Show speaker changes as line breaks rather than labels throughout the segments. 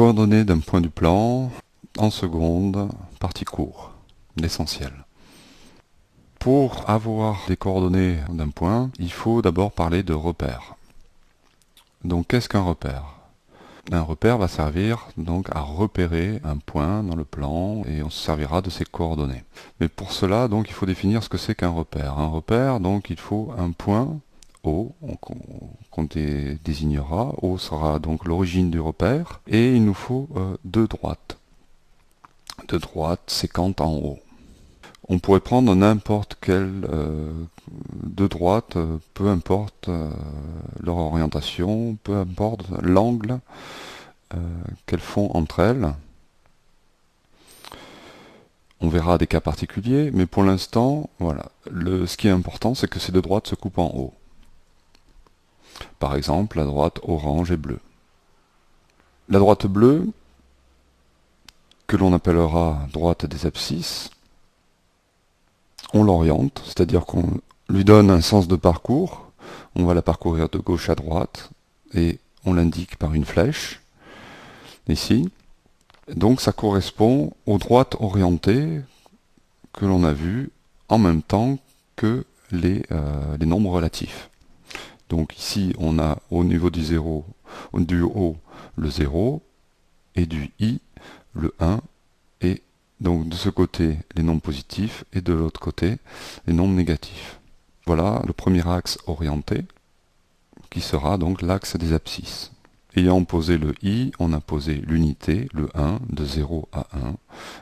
Coordonnées d'un point du plan, en seconde, partie court, l'essentiel. Pour avoir des coordonnées d'un point, il faut d'abord parler de repères. Donc qu'est-ce qu'un repère? Un repère va servir donc à repérer un point dans le plan et on se servira de ses coordonnées. Mais pour cela, donc, il faut définir ce que c'est qu'un repère. Un repère, donc, il faut un point O qu'on désignera. O sera donc l'origine du repère et il nous faut deux droites. Deux droites séquentes en haut. On pourrait prendre n'importe quelle deux droites, peu importe leur orientation, peu importe l'angle qu'elles font entre elles. On verra des cas particuliers, mais pour l'instant, voilà. Ce qui est important, c'est que ces deux droites se coupent en haut. Par exemple, la droite orange et bleue. La droite bleue, que l'on appellera droite des abscisses, on l'oriente, c'est-à-dire qu'on lui donne un sens de parcours. On va la parcourir de gauche à droite et on l'indique par une flèche, ici. Donc ça correspond aux droites orientées que l'on a vues en même temps que les nombres relatifs. Donc ici on a au niveau du 0, du haut le 0 et du i le 1 et donc de ce côté les nombres positifs et de l'autre côté les nombres négatifs. Voilà le premier axe orienté qui sera donc l'axe des abscisses. Ayant posé le i, on a posé l'unité, le 1, de 0 à 1,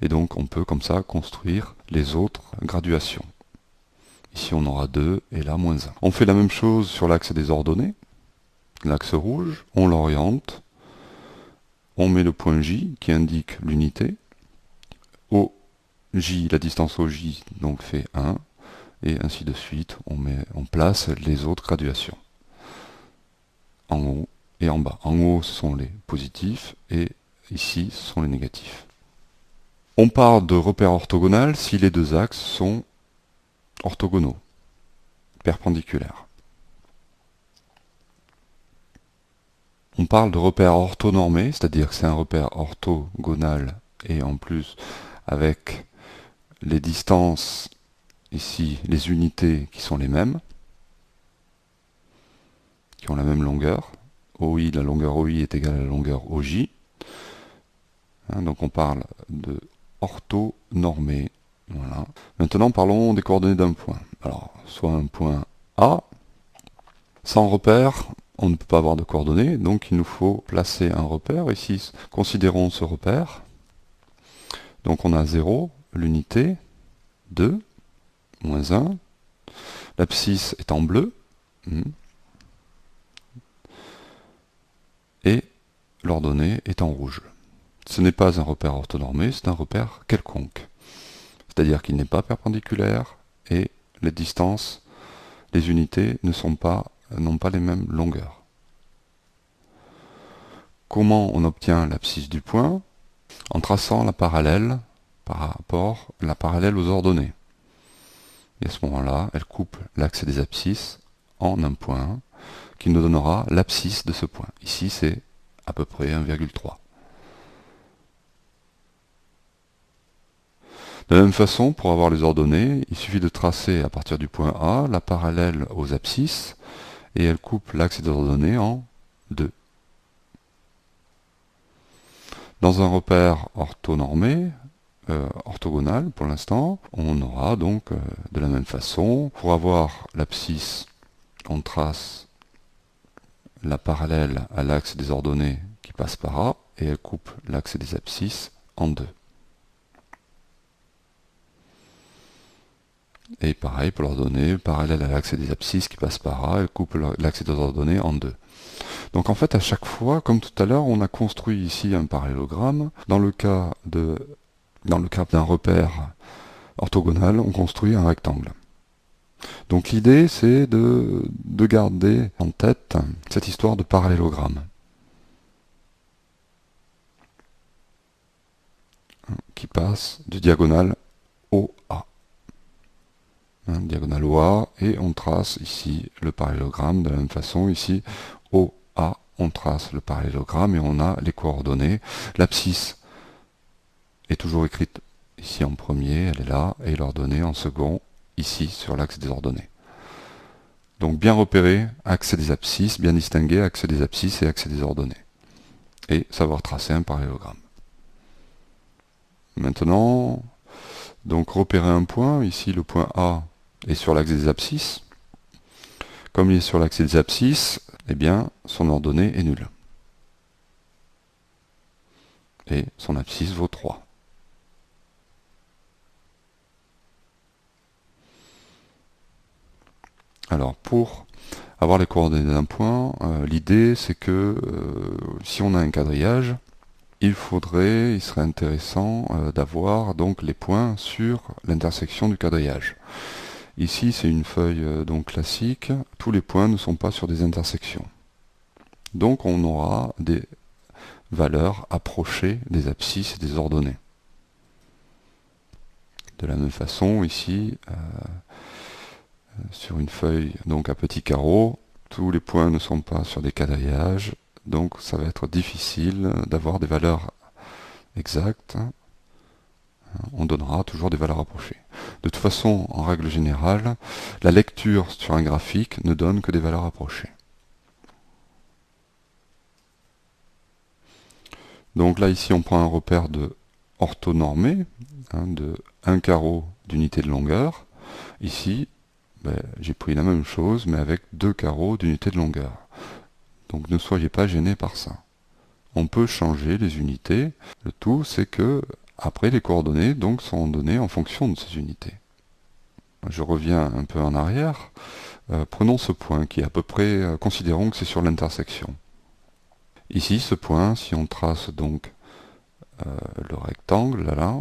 et donc on peut comme ça construire les autres graduations. Ici on aura 2 et là moins 1. On fait la même chose sur l'axe des ordonnées, l'axe rouge, on l'oriente, on met le point J qui indique l'unité, au J, la distance au J donc fait 1, et ainsi de suite, on place les autres graduations. En haut et en bas. En haut, ce sont les positifs, et ici, ce sont les négatifs. On parle de repère orthogonal si les deux axes sont orthogonaux, perpendiculaires. On parle de repère orthonormé, c'est-à-dire que c'est un repère orthogonal, et en plus, avec les distances, ici, les unités qui sont les mêmes, qui ont la même longueur. OI, la longueur OI est égale à la longueur OJ. Donc on parle de orthonormé. Voilà. Maintenant parlons des coordonnées d'un point. Alors, soit un point A, sans repère, on ne peut pas avoir de coordonnées, donc il nous faut placer un repère. Ici, considérons ce repère. Donc on a 0, l'unité, 2, moins 1. L'abscisse est en bleu. Et l'ordonnée est en rouge. Ce n'est pas un repère orthonormé, c'est un repère quelconque. C'est-à-dire qu'il n'est pas perpendiculaire et les distances, les unités n'ont pas les mêmes longueurs. Comment on obtient l'abscisse du point? En traçant la parallèle par rapport à la parallèle aux ordonnées. Et à ce moment-là, elle coupe l'axe des abscisses en un point qui nous donnera l'abscisse de ce point. Ici, c'est à peu près 1,3. De la même façon, pour avoir les ordonnées, il suffit de tracer à partir du point A la parallèle aux abscisses et elle coupe l'axe des ordonnées en 2. Dans un repère orthonormé, orthogonal pour l'instant, on aura donc de la même façon, pour avoir l'abscisse, on trace la parallèle à l'axe des ordonnées qui passe par A et elle coupe l'axe des abscisses en 2. Et pareil pour l'ordonnée, parallèle à l'axe des abscisses qui passe par A, elle coupe l'axe des ordonnées en 2. Donc en fait, à chaque fois, comme tout à l'heure, on a construit ici un parallélogramme. Dans le cas d'un repère orthogonal, on construit un rectangle. Donc l'idée, c'est de garder en tête cette histoire de parallélogramme. Qui passe de diagonale OA. Diagonale OA, et on trace ici le parallélogramme de la même façon, ici OA on trace le parallélogramme et on a les coordonnées. L'abscisse est toujours écrite ici en premier, elle est là, et l'ordonnée en second, ici sur l'axe des ordonnées. Donc bien repérer axe des abscisses, bien distinguer axe des abscisses et axe des ordonnées. Et savoir tracer un parallélogramme. Maintenant, donc repérer un point, ici le point A est sur l'axe des abscisses. Comme il est sur l'axe des abscisses, eh bien son ordonnée est nulle. Et son abscisse vaut 3. Alors pour avoir les coordonnées d'un point, l'idée c'est que si on a un quadrillage, il serait intéressant d'avoir donc les points sur l'intersection du quadrillage. Ici c'est une feuille donc classique, tous les points ne sont pas sur des intersections. Donc on aura des valeurs approchées des abscisses et des ordonnées. De la même façon ici, sur une feuille donc à petits carreaux, tous les points ne sont pas sur des quadrillages, donc ça va être difficile d'avoir des valeurs exactes. On donnera toujours des valeurs approchées. De toute façon, en règle générale, la lecture sur un graphique ne donne que des valeurs approchées. Donc là, ici, on prend un repère de orthonormé, de 1 carreau d'unité de longueur. Ici, j'ai pris la même chose, mais avec 2 carreaux d'unité de longueur. Donc ne soyez pas gênés par ça. On peut changer les unités. Le tout, c'est que après les coordonnées donc sont données en fonction de ces unités. Je reviens un peu en arrière. Prenons ce point qui est à peu près, considérons que c'est sur l'intersection. Ici, ce point, si on trace donc le rectangle, là,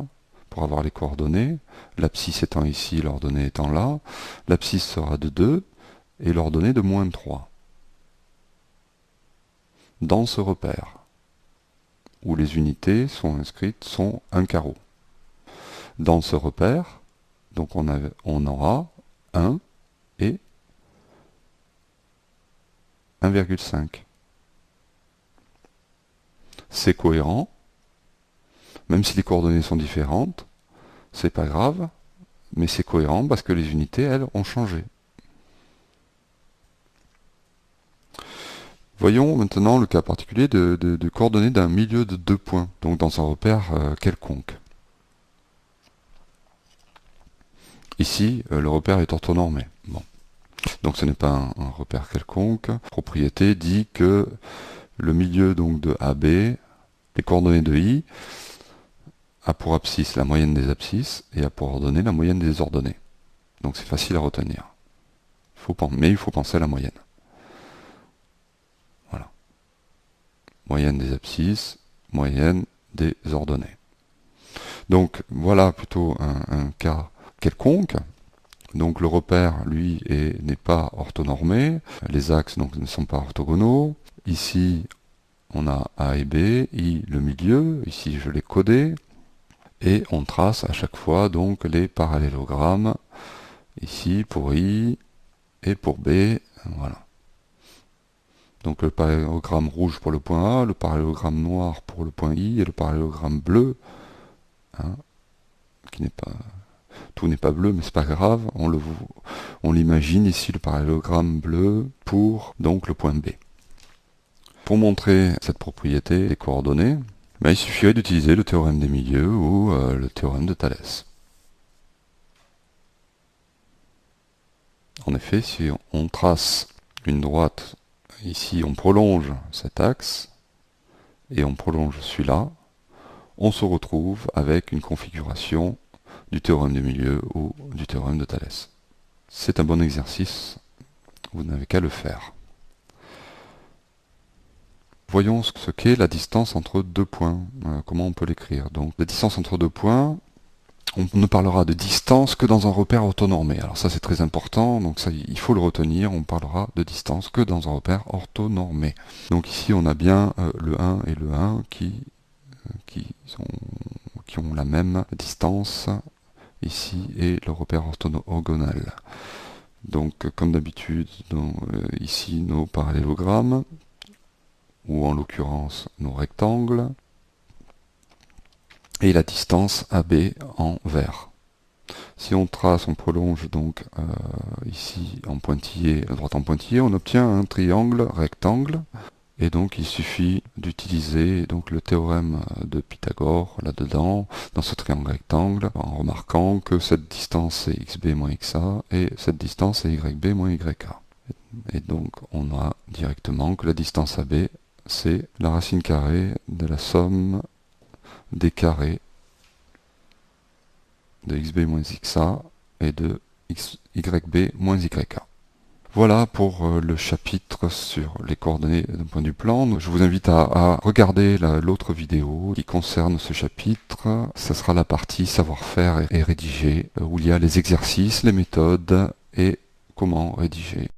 pour avoir les coordonnées, l'abscisse étant ici, l'ordonnée étant là, l'abscisse sera de 2 et l'ordonnée de moins 3. Dans ce repère, où les unités sont inscrites, sont 1 carreau. Dans ce repère, donc on aura 1 et 1,5. C'est cohérent, même si les coordonnées sont différentes, c'est pas grave, mais c'est cohérent parce que les unités, elles, ont changé. Voyons maintenant le cas particulier de coordonnées d'un milieu de 2 points, donc dans un repère quelconque. Ici, le repère est orthonormé. Bon. Donc ce n'est pas un repère quelconque. La propriété dit que le milieu donc de AB, les coordonnées de I, a pour abscisse la moyenne des abscisses et a pour ordonnée la moyenne des ordonnées. Donc c'est facile à retenir. Mais il faut penser à la moyenne. Voilà. Moyenne des abscisses, moyenne des ordonnées. Donc voilà plutôt un cas quelconque. Donc le repère, lui, n'est pas orthonormé. Les axes donc, ne sont pas orthogonaux. Ici, on a A et B, I le milieu. Ici, je l'ai codé. Et on trace à chaque fois donc les parallélogrammes. Ici pour I et pour B. Voilà. Donc le parallélogramme rouge pour le point A, le parallélogramme noir pour le point I et le parallélogramme bleu, qui n'est pas... Tout n'est pas bleu, mais c'est pas grave. On l'imagine ici le parallélogramme bleu pour donc le point B. Pour montrer cette propriété des coordonnées, il suffirait d'utiliser le théorème des milieux ou le théorème de Thalès. En effet, si on trace une droite, ici on prolonge cet axe, et on prolonge celui-là, on se retrouve avec une configuration du théorème du milieu ou du théorème de Thalès. C'est un bon exercice, vous n'avez qu'à le faire. Voyons ce qu'est la distance entre 2 points, comment on peut l'écrire. Donc la distance entre 2 points, on ne parlera de distance que dans un repère orthonormé. Alors ça c'est très important, donc ça il faut le retenir, on parlera de distance que dans un repère orthonormé. Donc ici on a bien le 1 et le 1 qui ont la même distance ici et le repère orthogonal. Donc comme d'habitude, ici nos parallélogrammes. ou en l'occurrence nos rectangles, et la distance AB en vert. Si on trace, on prolonge donc ici en pointillé, la droite en pointillé, on obtient un triangle rectangle. Et donc il suffit d'utiliser donc le théorème de Pythagore là-dedans, dans ce triangle rectangle, en remarquant que cette distance est xb moins xa et cette distance est yb moins yk. Et donc on a directement que la distance AB, c'est la racine carrée de la somme des carrés de xb moins xa et de yb moins yk. Voilà pour le chapitre sur les coordonnées d'un point de vue plan. Je vous invite à regarder l'autre vidéo qui concerne ce chapitre. Ce sera la partie savoir-faire et rédiger, où il y a les exercices, les méthodes et comment rédiger.